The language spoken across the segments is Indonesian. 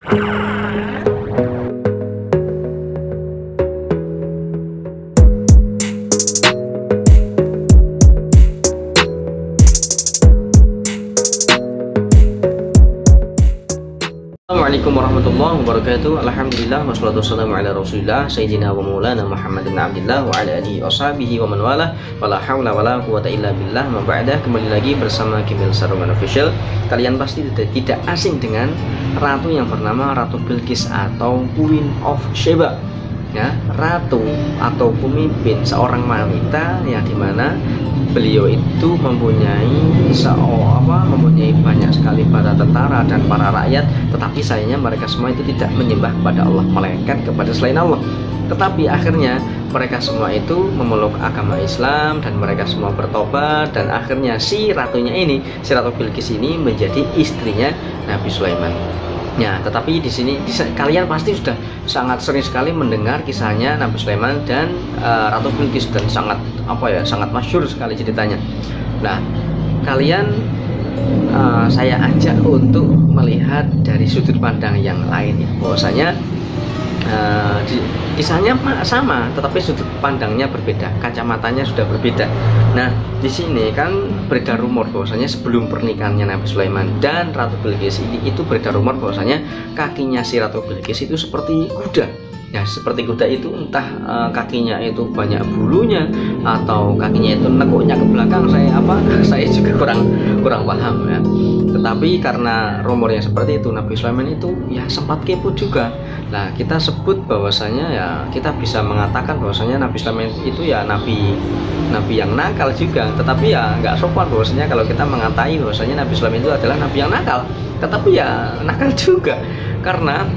Assalamualaikum warahmatullahi wabarakatuh. Alhamdulillah wassalatu wassalamu ala Rasulillah Sayyidina wa maulana Muhammad bin Abdillah wa ala alihi washabihi wa man walah. Wala haula wala quwata illa billah. Ma ba'da, kembali lagi bersama Gmail Saruman Official. Kalian pasti tidak asing dengan ratu yang bernama Ratu Bilqis atau Queen of Sheba. Ya, ratu atau pemimpin seorang wanita yang dimana beliau itu mempunyai banyak sekali para tentara dan para rakyat, tetapi sayangnya mereka semua itu tidak menyembah kepada Allah, melainkan kepada selain Allah. Tetapi akhirnya mereka semua itu memeluk agama Islam dan mereka semua bertobat, dan akhirnya si ratunya ini, si Ratu Bilqis ini menjadi istrinya Nabi Sulaiman. Ya, tetapi di sini kalian pasti sudah sangat sering sekali mendengar kisahnya Nabi Sulaiman dan Ratu Bilqis, dan sangat masyhur sekali ceritanya. Nah, kalian saya ajak untuk melihat dari sudut pandang yang lain, ya, bahwasanya kisahnya sama, tetapi sudut pandangnya berbeda, kacamatanya sudah berbeda. Nah, di sini kan beredar rumor bahwasanya sebelum pernikahannya Nabi Sulaiman dan Ratu Bilqis ini, itu beredar rumor bahwasanya kakinya si Ratu Bilqis itu seperti kuda. Ya, seperti kuda itu entah kakinya itu banyak bulunya atau kakinya itu nekuknya ke belakang. Saya juga kurang paham, ya. Tetapi karena rumornya seperti itu, Nabi Sulaiman itu ya sempat kepo juga. Nah, kita sebut bahwasanya, ya, kita bisa mengatakan bahwasanya Nabi Sulaiman itu ya nabi yang nakal juga. Tetapi ya nggak sopan bahwasanya kalau kita mengatai bahwasanya Nabi Sulaiman itu adalah nabi yang nakal. Tetapi ya nakal juga, karena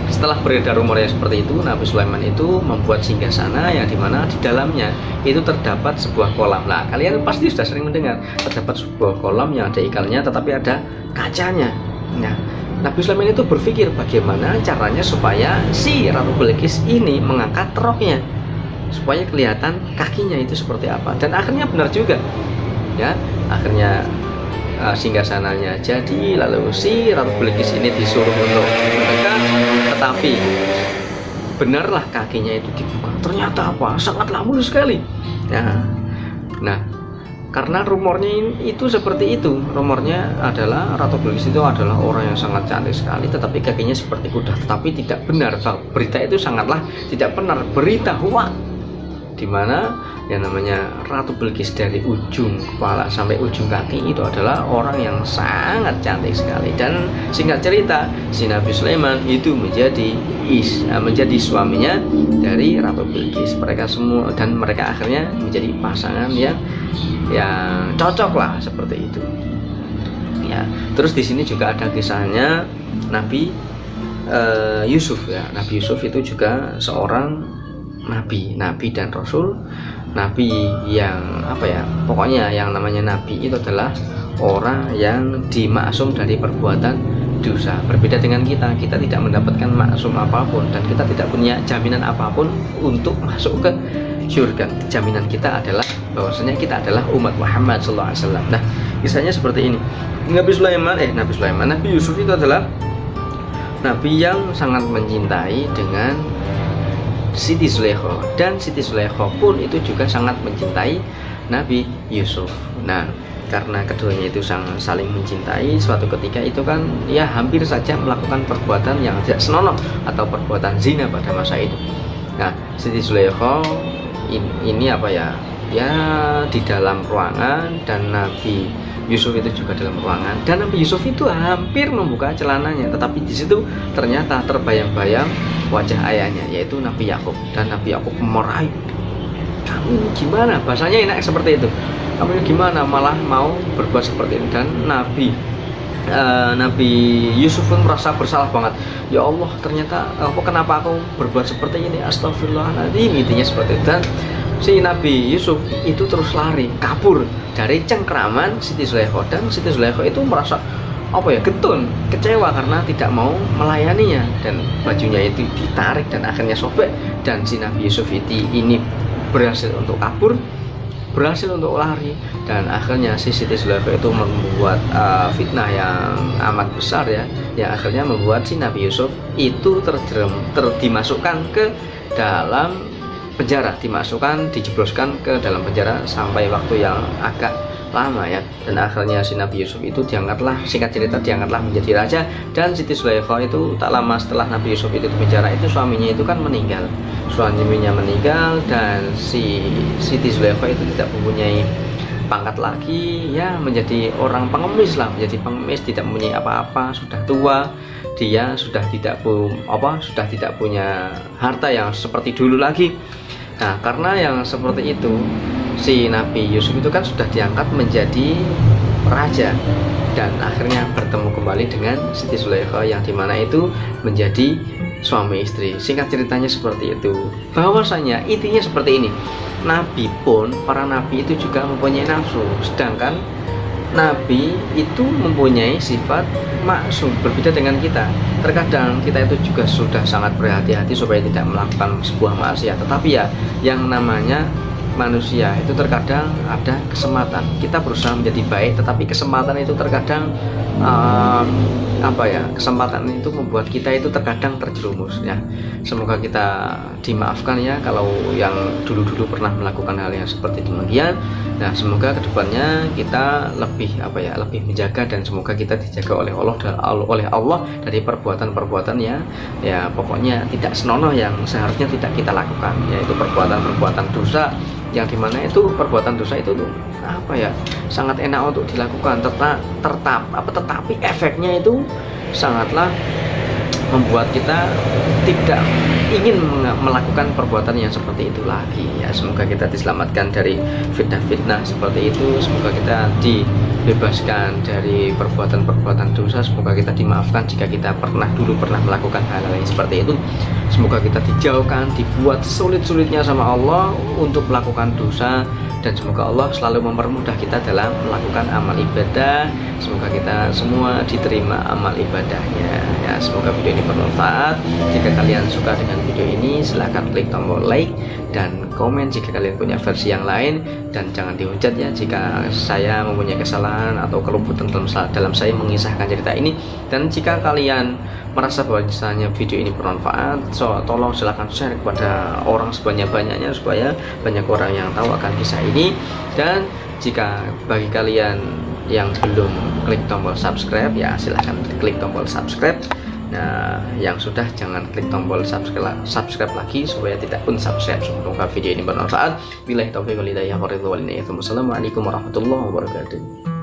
setelah beredar rumornya seperti itu, Nabi Sulaiman itu membuat singgasana yang dimana di dalamnya itu terdapat sebuah kolam. Nah, kalian pasti sudah sering mendengar terdapat sebuah kolam yang ada ikannya tetapi ada kacanya. Nah, Nabi Sulaiman itu berpikir bagaimana caranya supaya si Ratu Bilqis ini mengangkat roknya supaya kelihatan kakinya itu seperti apa. Dan akhirnya benar juga, ya, akhirnya singgasananya jadi, lalu si Ratu Bilqis ini disuruh untuk mendekat, tetapi benarlah kakinya itu dibuka. Ternyata sangatlah mulus sekali. Nah, karena rumornya itu seperti itu. Rumornya adalah Ratu Bilqis itu adalah orang yang sangat cantik sekali, tetapi kakinya seperti kuda. Tetapi tidak benar. Berita itu sangatlah tidak benar. Berita hoax, dimana yang namanya Ratu Bilqis dari ujung kepala sampai ujung kaki itu adalah orang yang sangat cantik sekali. Dan singkat cerita, si Nabi Sulaiman itu menjadi suaminya dari Ratu Bilqis. Mereka semua, dan mereka akhirnya menjadi pasangan yang cocok lah, seperti itu. Ya, terus di sini juga ada kisahnya Nabi Yusuf, ya. Nabi Yusuf itu juga seorang nabi dan rasul. Nabi yang pokoknya yang namanya nabi itu adalah orang yang dimaksum dari perbuatan dosa. Berbeda dengan kita tidak mendapatkan maksum apapun, dan kita tidak punya jaminan apapun untuk masuk ke surga. Jaminan kita adalah bahwasanya kita adalah umat Muhammad SAW. Nah, kisahnya seperti ini. Nabi Yusuf itu adalah nabi yang sangat mencintai dengan Siti Zulaikha, dan Siti Zulaikha pun itu juga sangat mencintai Nabi Yusuf. Nah, karena keduanya itu saling mencintai, suatu ketika itu kan ya hampir saja melakukan perbuatan yang tidak senonoh atau perbuatan zina pada masa itu. Nah, Siti Zulaikha ini di dalam ruangan, dan Nabi Yusuf itu juga dalam ruangan, dan Nabi Yusuf itu hampir membuka celananya, tetapi di situ ternyata terbayang-bayang wajah ayahnya, yaitu Nabi Yakub. Dan Nabi Yakub meraih, "Kamu gimana?" Bahasanya enak seperti itu. "Kamu gimana malah mau berbuat seperti ini?" Dan Nabi Yusuf pun merasa bersalah banget. "Ya Allah, ternyata kenapa aku berbuat seperti ini? Astagfirullahaladzim." Intinya seperti itu. Dan si Nabi Yusuf itu terus lari kabur dari cengkraman Siti Zulaikha, dan Siti Zulaikha itu merasa getun, kecewa karena tidak mau melayaninya, dan bajunya itu ditarik dan akhirnya sobek, dan si Nabi Yusuf ini berhasil untuk kabur. berhasil untuk lari, dan akhirnya si Siti Zulaikha itu membuat fitnah yang amat besar ya, yang akhirnya membuat si Nabi Yusuf itu dimasukkan ke dalam penjara, dijebloskan ke dalam penjara sampai waktu yang agak lama ya, dan akhirnya si Nabi Yusuf itu diangkatlah, singkat cerita diangkatlah menjadi raja. Dan Siti Zulaikha itu tak lama setelah Nabi Yusuf itu di penjara itu suaminya itu kan meninggal, dan si Siti Zulaikha itu tidak mempunyai pangkat lagi ya, menjadi orang pengemis lah, menjadi pengemis, tidak mempunyai apa-apa, sudah tua, dia sudah tidak punya harta yang seperti dulu lagi. Nah, karena yang seperti itu, si Nabi Yusuf itu kan sudah diangkat menjadi raja, dan akhirnya bertemu kembali dengan Siti Zulaikha yang dimana itu menjadi suami istri. Singkat ceritanya seperti itu. Bahwasanya intinya seperti ini. Nabi pun, para nabi itu juga mempunyai nafsu, sedangkan Nabi itu mempunyai sifat maksum, berbeda dengan kita. Terkadang kita itu juga sudah sangat berhati-hati supaya tidak melakukan sebuah maksiat, tetapi ya yang namanya manusia itu terkadang ada kesempatan. Kita berusaha menjadi baik, tetapi kesempatan itu terkadang kesempatan itu membuat kita itu terkadang terjerumus ya. Semoga kita dimaafkan ya kalau yang dulu-dulu pernah melakukan hal yang seperti demikian. Nah, semoga kedepannya kita lebih lebih menjaga, dan semoga kita dijaga oleh Allah dari perbuatan-perbuatan ya pokoknya tidak senonoh yang seharusnya tidak kita lakukan, yaitu perbuatan-perbuatan dosa yang dimana itu perbuatan dosa itu sangat enak untuk dilakukan, tetapi efeknya itu sangatlah membuat kita tidak ingin melakukan perbuatan yang seperti itu lagi ya. Semoga kita diselamatkan dari fitnah-fitnah seperti itu, semoga kita dibebaskan dari perbuatan-perbuatan dosa, semoga kita dimaafkan jika kita dulu pernah melakukan hal-hal yang seperti itu. Semoga kita dijauhkan, dibuat sulit-sulitnya sama Allah untuk melakukan dosa, dan semoga Allah selalu mempermudah kita dalam melakukan amal ibadah. Semoga kita semua diterima amal ibadahnya ya. Semoga video ini bermanfaat. Jika kalian suka dengan video ini, silahkan klik tombol like dan komen jika kalian punya versi yang lain, dan jangan dihujat ya jika saya mempunyai kesalahan atau kelumputan dalam saya mengisahkan cerita ini. Dan jika kalian merasa bahwa misalnya video ini bermanfaat, tolong silahkan share kepada orang sebanyak-banyaknya supaya banyak orang yang tahu akan kisah ini. Dan jika bagi kalian yang belum klik tombol subscribe ya, silahkan klik tombol subscribe. Nah, yang sudah jangan klik tombol subscribe lagi supaya tidak unsubscribe. Semoga video ini bermanfaat. Billahi taufiq wal hidayah. Wassalamualaikum warahmatullahi wabarakatuh.